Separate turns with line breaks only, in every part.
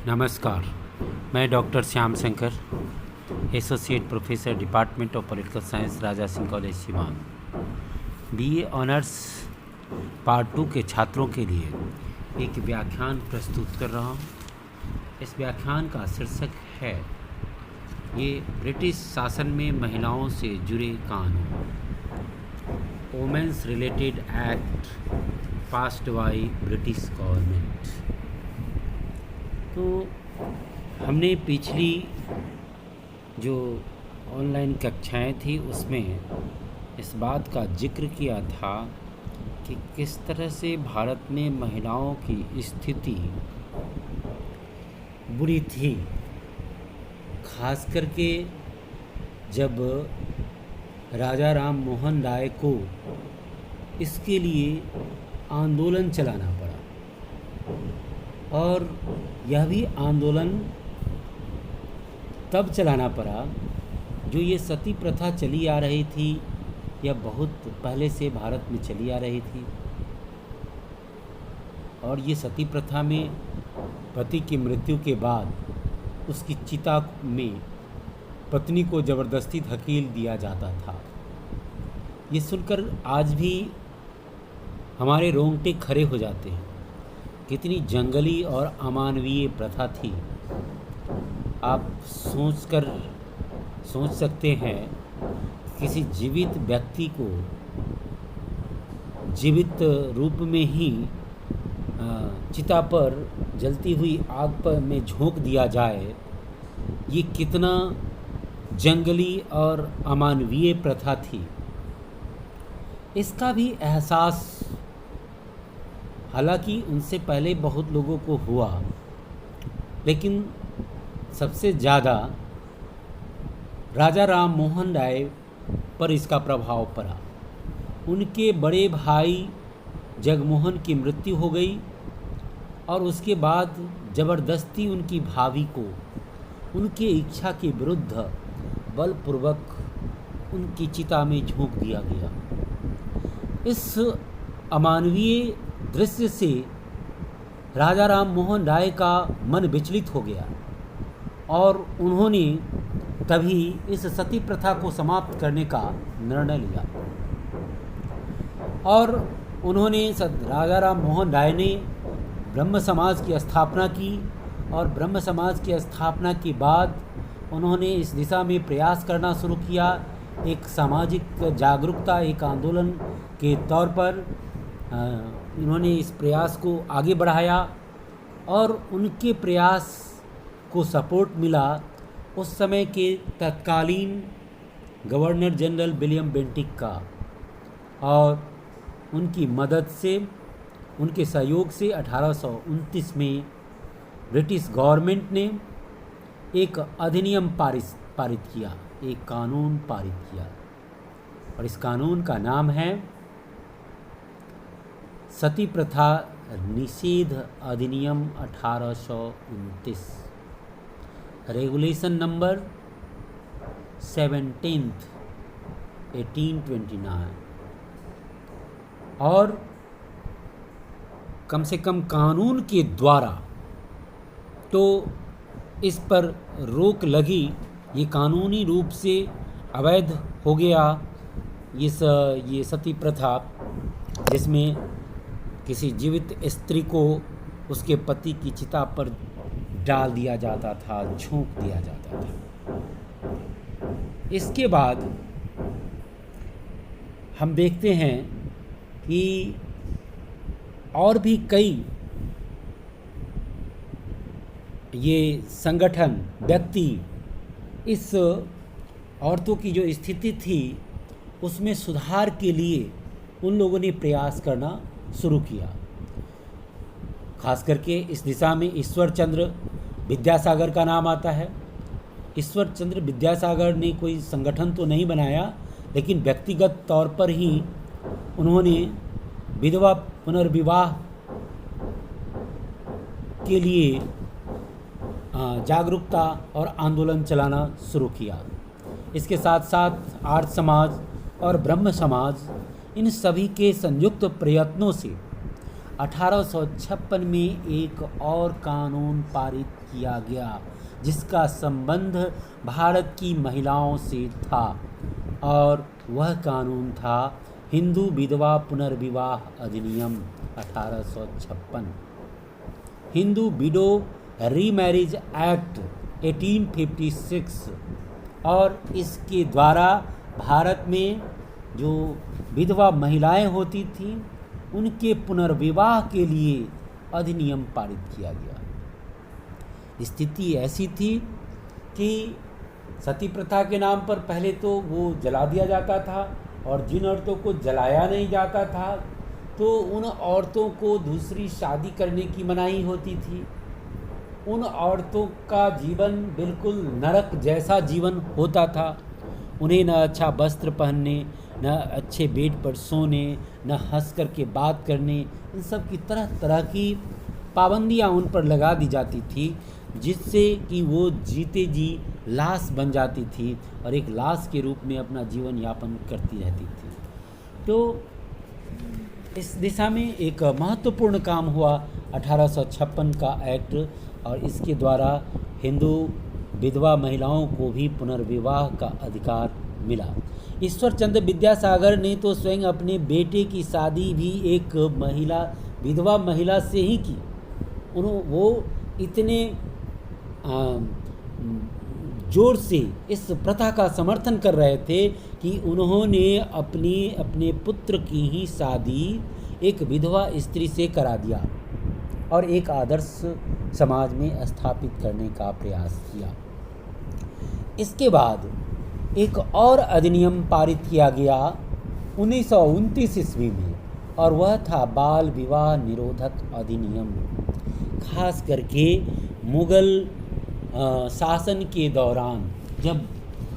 नमस्कार। मैं doctor Shyam Shankar, associate professor department of political science, Raja Singh college Siwan, BA honours part 2 के छात्रों के लिए एक व्याख्यान प्रस्तुत कर रहा हूँ। इस व्याख्यान का शीर्षक है ये ब्रिटिश शासन में महिलाओं से जुड़े कानून, women's related act passed by British government. तो हमने पिछली जो ऑनलाइन कक्षाएं थी उसमें इस बात का जिक्र किया था कि किस तरह से भारत में महिलाओं की स्थिति बुरी थी, खास करके जब राजा राम मोहन राय को इसके लिए आंदोलन चलाना पड़ा। और यह भी आंदोलन तब चलाना पड़ा जो ये सती प्रथा चली आ रही थी, यह बहुत पहले से भारत में चली आ रही थी। और ये सती प्रथा में पति की मृत्यु के बाद उसकी चिता में पत्नी को ज़बरदस्ती धकेल दिया जाता था। ये सुनकर आज भी हमारे रोंगटे खड़े हो जाते हैं। कितनी जंगली और अमानवीय प्रथा थी। आप सोच सकते हैं, किसी जीवित व्यक्ति को जीवित रूप में ही चिता पर जलती हुई आग पर में झोंक दिया जाए, ये कितना जंगली और अमानवीय प्रथा थी। इसका भी एहसास हालांकि उनसे पहले बहुत लोगों को हुआ, लेकिन सबसे ज़्यादा राजा राम मोहन राय पर इसका प्रभाव पड़ा। उनके बड़े भाई जगमोहन की मृत्यु हो गई और उसके बाद ज़बरदस्ती उनकी भाभी को उनके इच्छा के विरुद्ध बलपूर्वक उनकी चिता में झोंक दिया गया। इस अमानवीय दृश्य से राजा राम मोहन राय का मन विचलित हो गया और उन्होंने तभी इस सती प्रथा को समाप्त करने का निर्णय लिया। और उन्होंने राजा राम मोहन राय ने ब्रह्म समाज की स्थापना की और ब्रह्म समाज की स्थापना के बाद उन्होंने इस दिशा में प्रयास करना शुरू किया। एक सामाजिक जागरूकता, एक आंदोलन के तौर पर उन्होंने इस प्रयास को आगे बढ़ाया और उनके प्रयास को सपोर्ट मिला उस समय के तत्कालीन गवर्नर जनरल विलियम बेंटिक का। और उनकी मदद से, उनके सहयोग से 1829 में ब्रिटिश गवर्नमेंट ने एक अधिनियम पारित किया, एक कानून पारित किया। और इस कानून का नाम है सती प्रथा निषेध अधिनियम 1829, रेगुलेशन नंबर 17th 1829। और कम से कम कानून के द्वारा तो इस पर रोक लगी, ये कानूनी रूप से अवैध हो गया ये सती प्रथा, जिसमें किसी जीवित स्त्री को उसके पति की चिता पर डाल दिया जाता था, झोंक दिया जाता था। इसके बाद हम देखते हैं कि और भी कई ये संगठन, व्यक्ति इस औरतों की जो स्थिति थी उसमें सुधार के लिए उन लोगों ने प्रयास करना शुरू किया। खास करके इस दिशा में ईश्वर चंद्र विद्यासागर का नाम आता है। ईश्वर चंद्र विद्यासागर ने कोई संगठन तो नहीं बनाया, लेकिन व्यक्तिगत तौर पर ही उन्होंने विधवा पुनर्विवाह के लिए जागरूकता और आंदोलन चलाना शुरू किया। इसके साथ साथ आर्य समाज और ब्रह्म समाज, इन सभी के संयुक्त प्रयत्नों से 1856 में एक और कानून पारित किया गया जिसका संबंध भारत की महिलाओं से था, और वह कानून था हिंदू विधवा पुनर्विवाह अधिनियम 1856, हिंदू विडो रीमैरिज एक्ट 1856। और इसके द्वारा भारत में जो विधवा महिलाएं होती थीं उनके पुनर्विवाह के लिए अधिनियम पारित किया गया। स्थिति ऐसी थी कि सती प्रथा के नाम पर पहले तो वो जला दिया जाता था, और जिन औरतों को जलाया नहीं जाता था तो उन औरतों को दूसरी शादी करने की मनाही होती थी। उन औरतों का जीवन बिल्कुल नरक जैसा जीवन होता था। उन्हें न अच्छा वस्त्र पहनने, न अच्छे बेड पर सोने, न हंस कर के बात करने, इन सब की तरह तरह की पाबंदियां उन पर लगा दी जाती थी, जिससे कि वो जीते जी लाश बन जाती थी और एक लाश के रूप में अपना जीवन यापन करती रहती थी। तो इस दिशा में एक महत्वपूर्ण काम हुआ 1856 का एक्ट, और इसके द्वारा हिंदू विधवा महिलाओं को भी पुनर्विवाह का अधिकार मिला। ईश्वर चंद्र विद्यासागर ने तो स्वयं अपने बेटे की शादी भी एक विधवा महिला से ही की। वो इतने जोर से इस प्रथा का समर्थन कर रहे थे कि उन्होंने अपने पुत्र की ही शादी एक विधवा स्त्री से करा दिया और एक आदर्श समाज में स्थापित करने का प्रयास किया। इसके बाद एक और अधिनियम पारित किया गया 1929 ईस्वी में, और वह था बाल विवाह निरोधक अधिनियम। खास करके मुग़ल शासन के दौरान, जब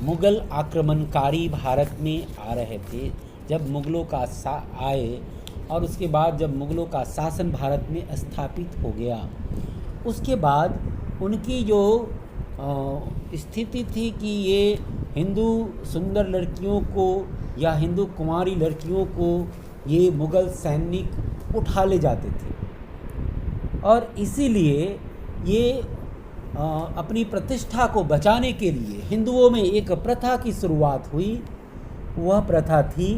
मुग़ल आक्रमणकारी भारत में आ रहे थे, जब मुग़लों का आए और उसके बाद जब मुग़लों का शासन भारत में स्थापित हो गया, उसके बाद उनकी जो स्थिति थी कि ये हिंदू सुंदर लड़कियों को या हिंदू कुंवारी लड़कियों को ये मुग़ल सैनिक उठा ले जाते थे, और इसीलिए ये अपनी प्रतिष्ठा को बचाने के लिए हिंदुओं में एक प्रथा की शुरुआत हुई। वह प्रथा थी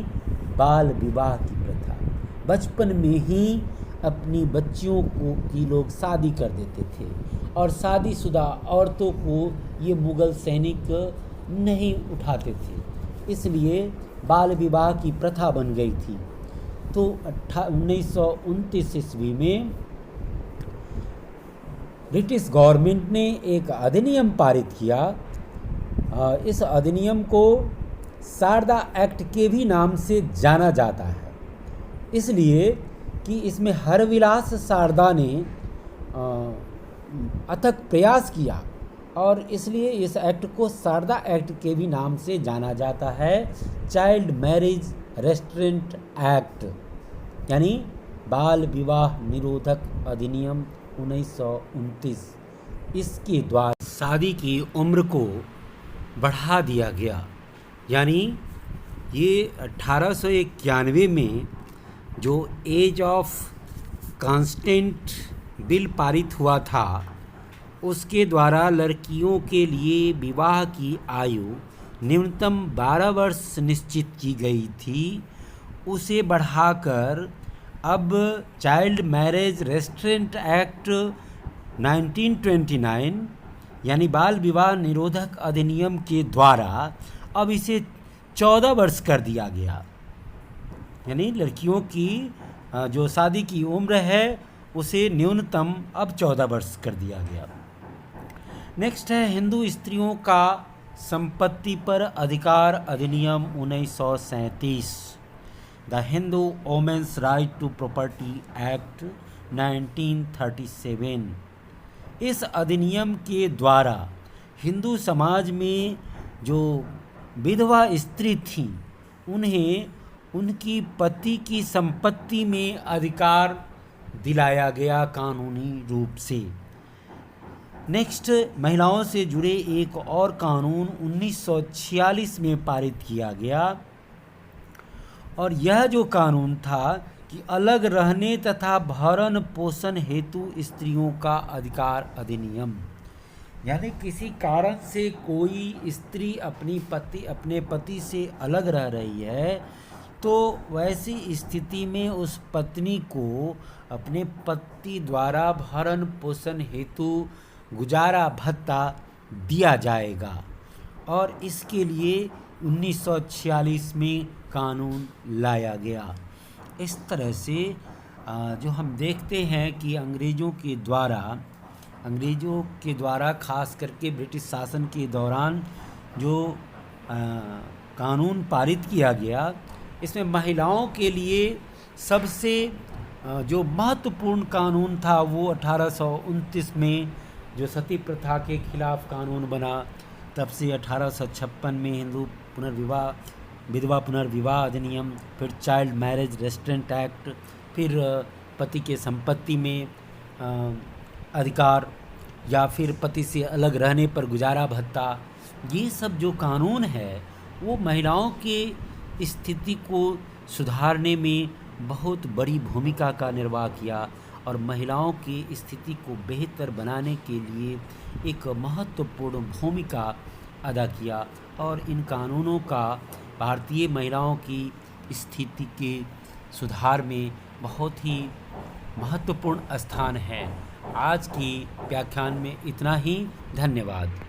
बाल विवाह की प्रथा। बचपन में ही अपनी बच्चियों की लोग शादी कर देते थे, और शादीशुदा औरतों को ये मुग़ल सैनिक नहीं उठाते थे, इसलिए बाल विवाह की प्रथा बन गई थी। तो 1929 ईस्वी में ब्रिटिश गवर्नमेंट ने एक अधिनियम पारित किया। इस अधिनियम को शारदा एक्ट के भी नाम से जाना जाता है, इसलिए कि इसमें हरविलास शारदा ने अथक प्रयास किया, और इसलिए इस एक्ट को शारदा एक्ट के भी नाम से जाना जाता है। चाइल्ड मैरिज रेस्ट्रेंट एक्ट, यानी बाल विवाह निरोधक अधिनियम 1929। इसके द्वारा शादी की उम्र को बढ़ा दिया गया, यानी ये 1891 में जो एज ऑफ कांस्टेंट बिल पारित हुआ था, उसके द्वारा लड़कियों के लिए विवाह की आयु न्यूनतम 12 वर्ष निश्चित की गई थी। उसे बढ़ाकर अब चाइल्ड मैरिज रेस्ट्रेंट एक्ट 1929 यानी बाल विवाह निरोधक अधिनियम के द्वारा अब इसे 14 वर्ष कर दिया गया, यानी लड़कियों की जो शादी की उम्र है उसे न्यूनतम अब 14 वर्ष कर दिया गया। नेक्स्ट है हिंदू स्त्रियों का संपत्ति पर अधिकार अधिनियम 1937, the Hindu women's right to property act 1937। इस अधिनियम के द्वारा हिंदू समाज में जो विधवा स्त्री थीं उन्हें उनकी पति की संपत्ति में अधिकार दिलाया गया कानूनी रूप से। नेक्स्ट, महिलाओं से जुड़े एक और कानून 1946 में पारित किया गया, और यह जो कानून था कि अलग रहने तथा भरण पोषण हेतु स्त्रियों का अधिकार अधिनियम, यानी किसी कारण से कोई स्त्री अपने पति से अलग रह रही है तो वैसी स्थिति में उस पत्नी को अपने पति द्वारा भरण पोषण हेतु गुजारा भत्ता दिया जाएगा। और इसके लिए 1946 में कानून लाया गया। इस तरह से जो हम देखते हैं कि अंग्रेज़ों के द्वारा खास करके ब्रिटिश शासन के दौरान जो कानून पारित किया गया, इसमें महिलाओं के लिए सबसे जो महत्वपूर्ण कानून था वो 1829 में जो सती प्रथा के खिलाफ कानून बना। तब से 1856 में हिंदू विधवा पुनर्विवाह अधिनियम, फिर चाइल्ड मैरिज रेस्ट्रेंट एक्ट, फिर पति के संपत्ति में अधिकार या फिर पति से अलग रहने पर गुजारा भत्ता, ये सब जो कानून है वो महिलाओं के स्थिति को सुधारने में बहुत बड़ी भूमिका का निर्वाह किया और महिलाओं की स्थिति को बेहतर बनाने के लिए एक महत्वपूर्ण भूमिका अदा किया। और इन कानूनों का भारतीय महिलाओं की स्थिति के सुधार में बहुत ही महत्वपूर्ण स्थान है। आज की व्याख्यान में इतना ही। धन्यवाद।